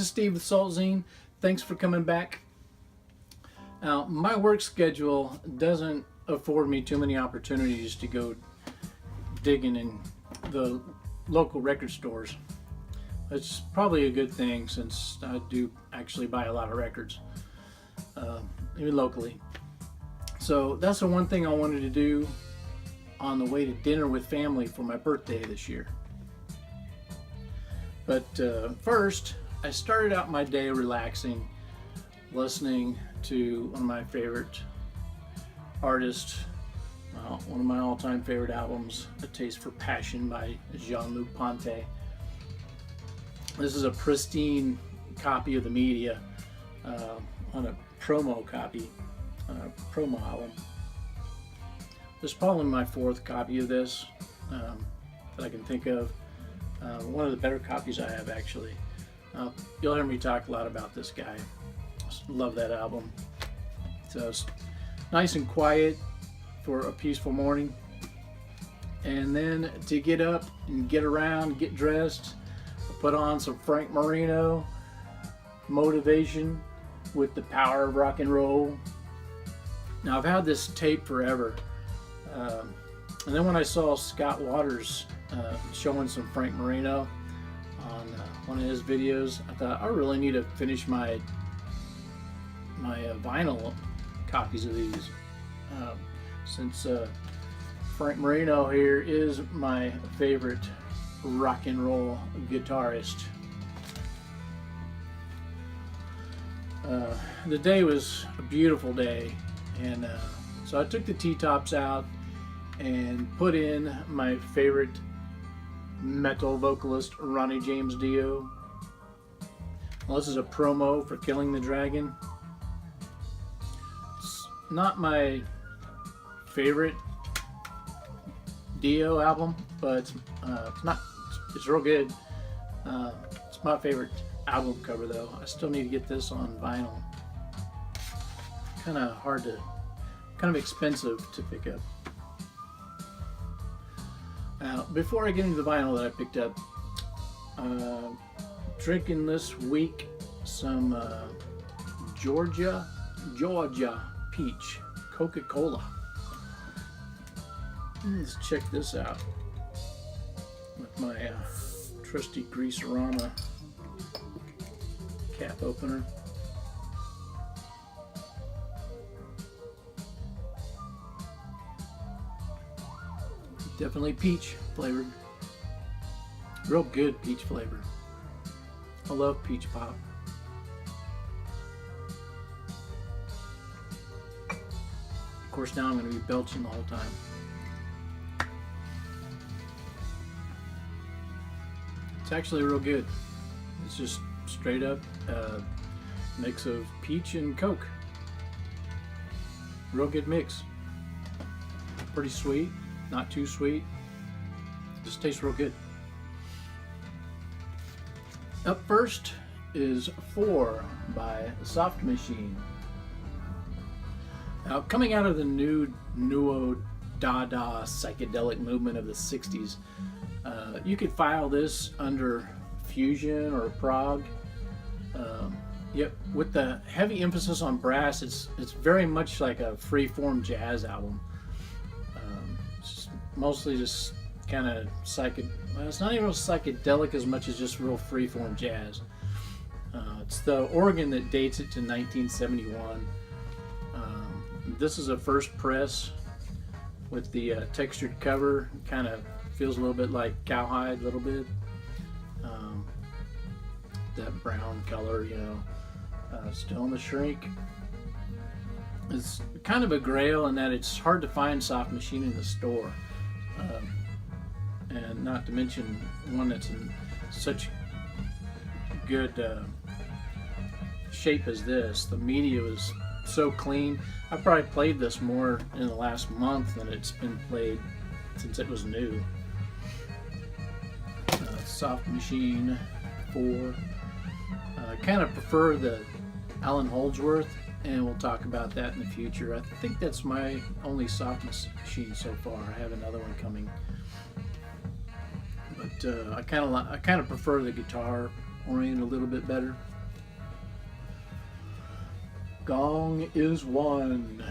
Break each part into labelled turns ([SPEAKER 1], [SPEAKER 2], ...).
[SPEAKER 1] Steve with Salt Zine. Thanks for coming back. Now, my work schedule doesn't afford me too many opportunities to go digging in the local record stores. It's probably a good thing since I do actually buy a lot of records, even locally. So that's the one thing I wanted to do on the way to dinner with family for my birthday this year. But first, I started out my day relaxing, listening to one of my favorite artists, one of my all-time favorite albums, A Taste for Passion by Jean-Luc Ponty. This is a pristine copy of the media on a promo copy, promo album. This is probably my fourth copy of this that I can think of. One of the better copies I have, actually. You'll hear me talk a lot about this guy. Just love that album. So it's nice and quiet for a peaceful morning. And then to get up and get around, get dressed, put on some Frank Marino motivation with the power of rock and roll. Now, I've had this tape forever. And then when I saw Scott Waters showing some Frank Marino on one of his videos, I thought I really need to finish my vinyl copies of these, since Frank Marino here is my favorite rock and roll guitarist. The day was a beautiful day, and so I took the T-tops out and put in my favorite metal vocalist, Ronnie James Dio. Well, this is a promo for Killing the Dragon. It's not my favorite Dio album, but it's real good. It's my favorite album cover, though. I still need to get this on vinyl. Kind of expensive to pick up. Now, before I get into the vinyl that I picked up, drinking this week some Georgia peach Coca-Cola. Let's check this out with my trusty Greaserama cap opener. Definitely peach flavored. Real good peach flavor. I love peach pop. Of course, now I'm going to be belching the whole time. It's actually real good. It's just straight up mix of peach and Coke. Real good mix. Pretty sweet. Not too sweet. Just tastes real good. Up first is 4 by Soft Machine. Now, coming out of the nuo dada psychedelic movement of the 60s, you could file this under fusion or prog. Yep, with the heavy emphasis on brass, it's very much like a free-form jazz album. Mostly just kind of well, it's not even real psychedelic as much as just real freeform jazz. It's the organ that dates it to 1971. This is a first press with the textured cover. Kind of feels a little bit like cowhide, a little bit. That brown color, you know, still in the shrink. It's kind of a grail in that it's hard to find Soft Machine in the store. And not to mention one that's in such good shape as this. The media was so clean. I probably played this more in the last month than it's been played since it was new. Soft Machine 4. I kind of prefer the Alan Holdsworth, and we'll talk about that in the future. I think that's my only Soft Machine so far. I have another one coming, but I kind of prefer the guitar oriented a little bit better. Gong is one,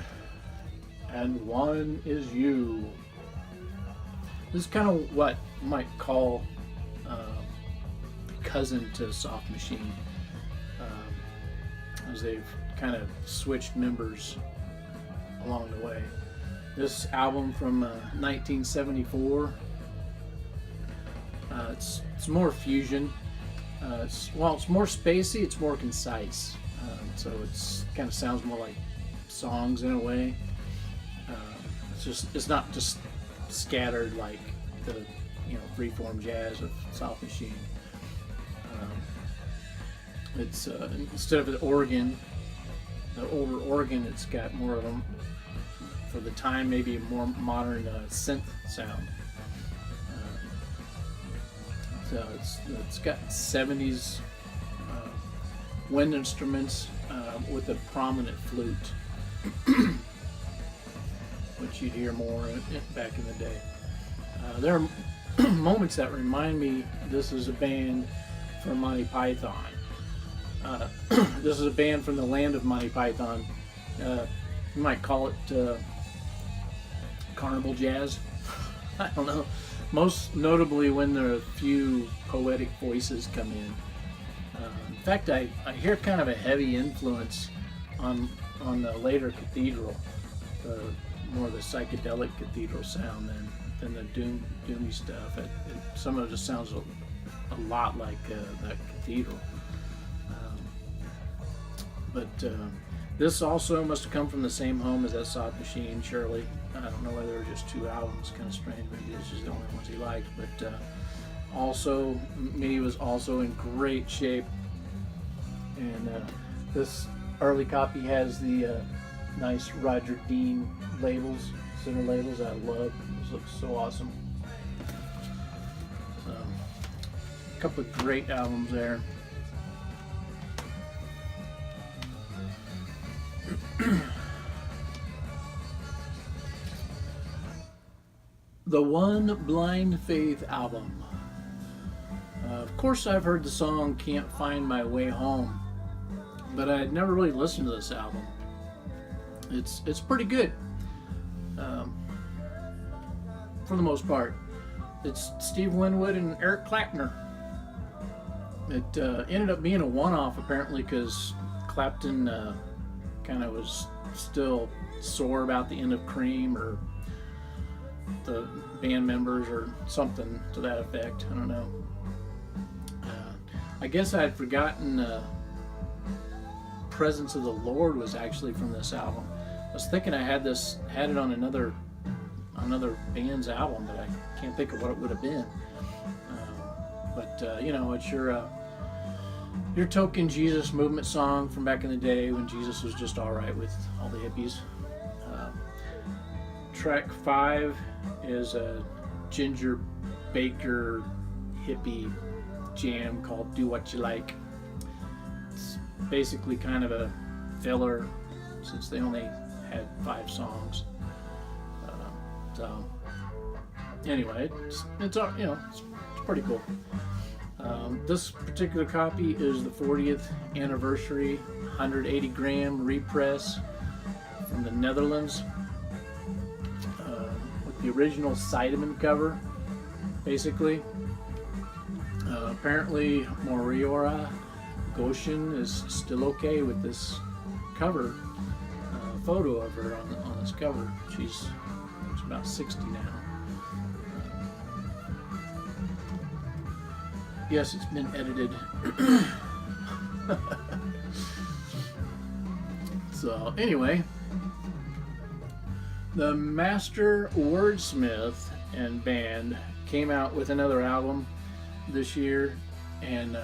[SPEAKER 1] and one is you. This is kind of what you might call cousin to Soft Machine, as they've kind of switched members along the way. This album from 1974, it's more fusion. It's more spacey, it's more concise. So it's kind of sounds more like songs in a way. It's not just scattered like the freeform jazz of Soft Machine. It's instead of the organ, the older organ, it's got more of them for the time, maybe a more modern synth sound. So it's got 70s wind instruments with a prominent flute, which you'd hear more back in the day. There are moments that remind me this is a band from Monty Python. This is a band from the land of Monty Python. You might call it carnival jazz. I don't know. Most notably when there are a few poetic voices come in. In fact, I hear kind of a heavy influence on the later Cathedral, more of the psychedelic Cathedral sound than the doomy stuff. Some of it just sounds a lot like that Cathedral. But this also must have come from the same home as that Soft Machine, surely. I don't know whether they're just two albums, kind of strange. Maybe it's just the only ones he liked. But also, me was also in great shape. And this early copy has the nice Roger Dean labels, center labels. I love. This looks so awesome. So, a couple of great albums there. The One Blind Faith album. Of course, I've heard the song Can't Find My Way Home, but I had never really listened to this album. It's pretty good, for the most part. It's Steve Winwood and Eric Clapton. It ended up being a one-off, apparently, because Clapton kind of was still sore about the end of Cream, or the band members, or something to that effect. I don't know. I guess I had forgotten Presence of the Lord was actually from this album. I was thinking I had it on another band's album, but I can't think of what it would have been. But it's your token Jesus movement song from back in the day when Jesus was just all right with all the hippies. Track 5 is a Ginger Baker hippie jam called Do What You Like. It's basically kind of a filler since they only had 5 songs. So anyway, it's pretty cool. This particular copy is the 40th anniversary 180 gram repress from the Netherlands, with the original Sideman cover, basically. Apparently Moriora Goshen is still okay with this cover, photo of her on this cover. She's about 60 now. Yes, it's been edited. So anyway, the Master Wordsmith and band came out with another album this year, and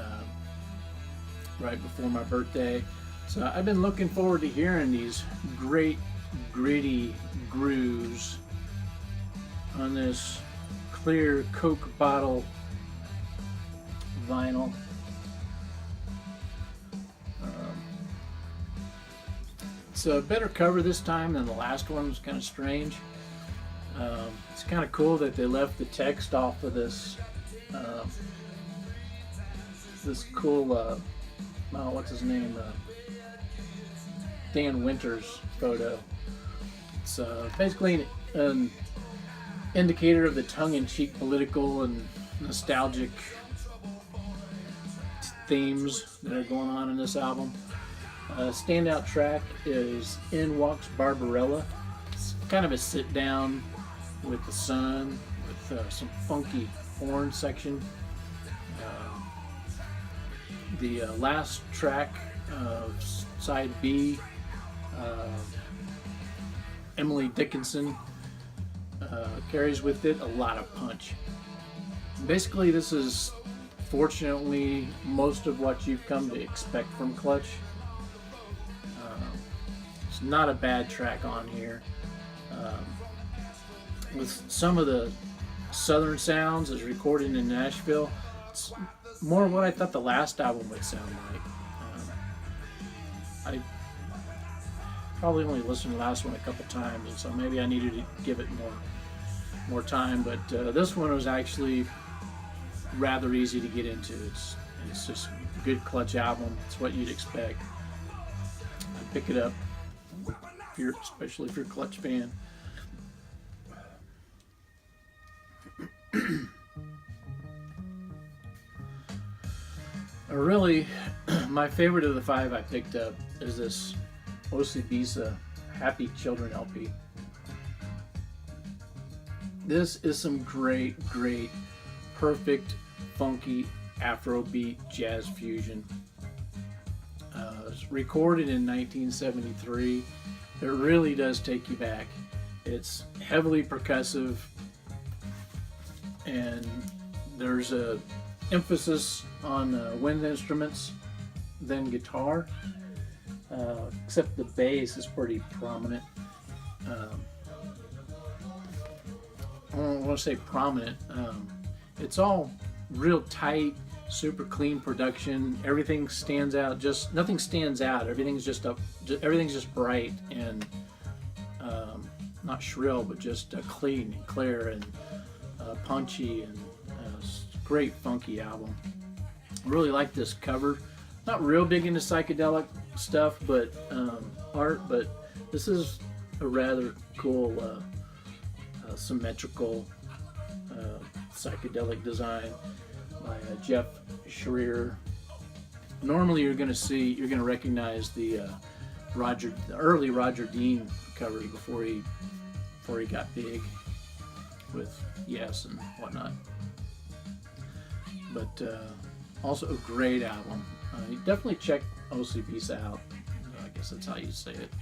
[SPEAKER 1] right before my birthday. So I've been looking forward to hearing these great gritty grooves on this clear Coke bottle vinyl. It's a better cover this time than the last one. It was kind of strange. It's kind of cool that they left the text off of this this cool what's his name, Dan Winters photo. It's basically an indicator of the tongue-in-cheek political and nostalgic themes that are going on in this album. Standout track is In Walks Barberella. It's kind of a sit-down with the sun, with some funky horn section. The last track of side B, Emily Dickinson, carries with it a lot of punch. Basically, this is fortunately most of what you've come to expect from Clutch. It's not a bad track on here. With some of the southern sounds as recorded in Nashville, it's more what I thought the last album would sound like. I probably only listened to the last one a couple times, and so maybe I needed to give it more time, but this one was actually rather easy to get into. It's just a good Clutch album. It's what you'd expect. I'd pick it up, especially if you're a Clutch fan. Really, my favorite of the 5 I picked up is this Osibisa Happy Children LP. This is some great, perfect, funky Afrobeat jazz fusion. It was recorded in 1973. It really does take you back. It's heavily percussive, and there's a emphasis on wind instruments than guitar, except the bass is pretty prominent. I don't want to say prominent. It's all real tight, super clean production. Everything stands out. Nothing stands out. Everything's just bright and not shrill, but just clean and clear and punchy, and great funky album. I really like this cover. Not real big into psychedelic stuff, but art. But this is a rather cool symmetrical psychedelic design by Jeff Schreier. Normally, you're going to recognize the early Roger Dean covers before he got big with Yes and whatnot. But also a great album. You definitely check Osibisa out. I guess that's how you say it.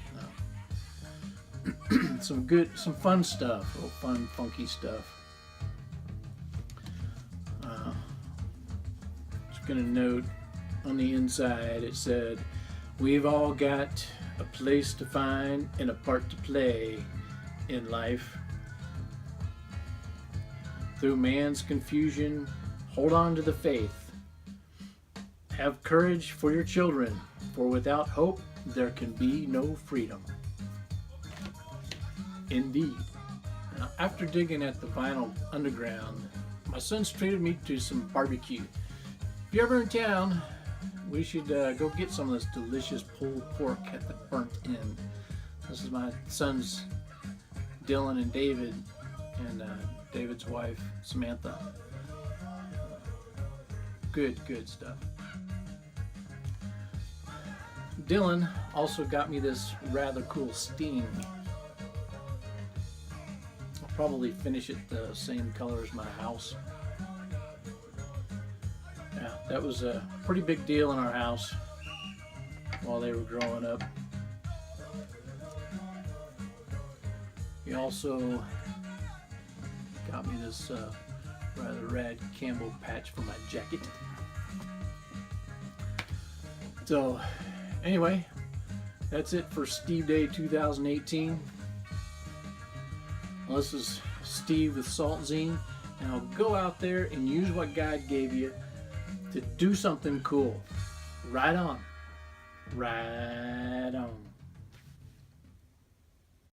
[SPEAKER 1] Some fun stuff, real fun, funky stuff. Just gonna note on the inside, it said, "We've all got a place to find and a part to play in life. Through man's confusion, hold on to the faith. Have courage for your children, for without hope there can be no freedom." Indeed. Now, after digging at the vinyl underground, my son's treated me to some barbecue. If you're ever in town, we should go get some of this delicious pulled pork at the Burnt Inn. This is my sons Dylan and David, and David's wife Samantha. Good stuff. Dylan also got me this rather cool Sting. I'll probably finish it the same color as my house. Yeah, that was a pretty big deal in our house while they were growing up. He also got me this rather rad Campbell patch for my jacket. So anyway, that's it for Steve Day 2018. Well, this is Steve with Salt Zine, and I'll go out there and use what God gave you to do something cool. Right on. Right on.